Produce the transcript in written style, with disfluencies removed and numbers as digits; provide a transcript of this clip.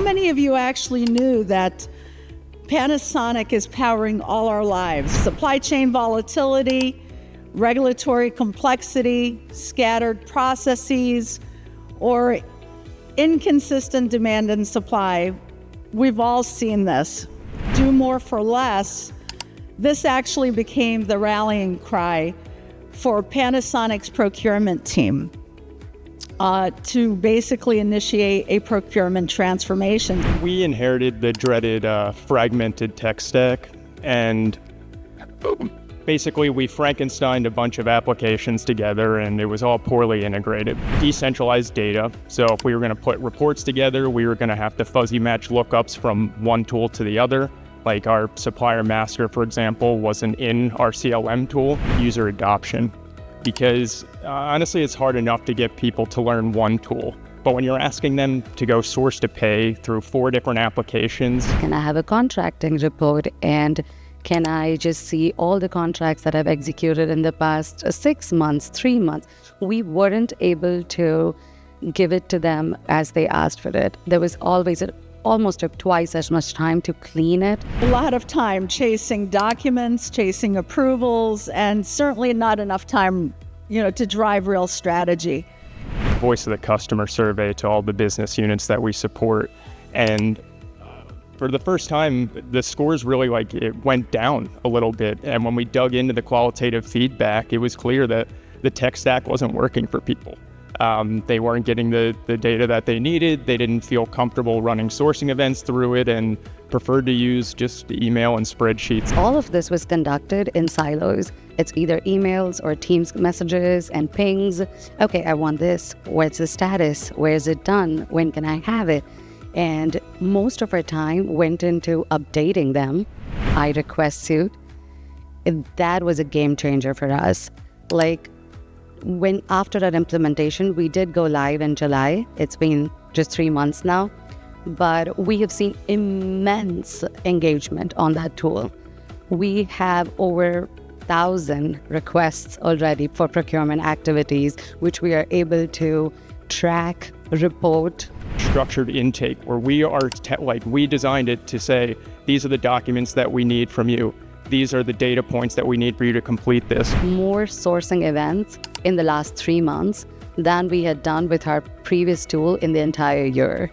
many of you actually knew that Panasonic is powering all our lives? Supply chain volatility, regulatory complexity, scattered processes, or inconsistent demand and supply. We've all seen this. Do more for less. This actually became the rallying cry for Panasonic's procurement team to basically initiate a procurement transformation. We inherited the dreaded fragmented tech stack, and basically we Frankensteined a bunch of applications together, and it was all poorly integrated. Decentralized data, so if we were going to put reports together, we were going to have to fuzzy match lookups from one tool to the other. Like our supplier master, for example, wasn't in our CLM tool. User adoption, because honestly, it's hard enough to get people to learn one tool. But when you're asking them to go source to pay through 4 different applications. Can I have a contracting report, and can I just see all the contracts that I've executed in the past 6 months, 3 months? We weren't able to give it to them as they asked for it. There was always almost took twice as much time to clean it. A lot of time chasing documents, chasing approvals, and certainly not enough time, to drive real strategy. Voice of the customer survey to all the business units that we support. And for the first time, the scores really it went down a little bit. And when we dug into the qualitative feedback, it was clear that the tech stack wasn't working for people. They weren't getting the data that they needed. They didn't feel comfortable running sourcing events through it and preferred to use just email and spreadsheets. All of this was conducted in silos. It's either emails or Teams messages and pings. Okay, I want this. What's the status? Where is it done? When can I have it? And most of our time went into updating them. iRequest suite. That was a game changer for us. When after that implementation, we did go live in July. It's been just 3 months now, but we have seen immense engagement on that tool. We have over 1,000 requests already for procurement activities, which we are able to track, report. Structured intake, where we designed it to say, these are the documents that we need from you. These are the data points that we need for you to complete this. More sourcing events in the last 3 months than we had done with our previous tool in the entire year.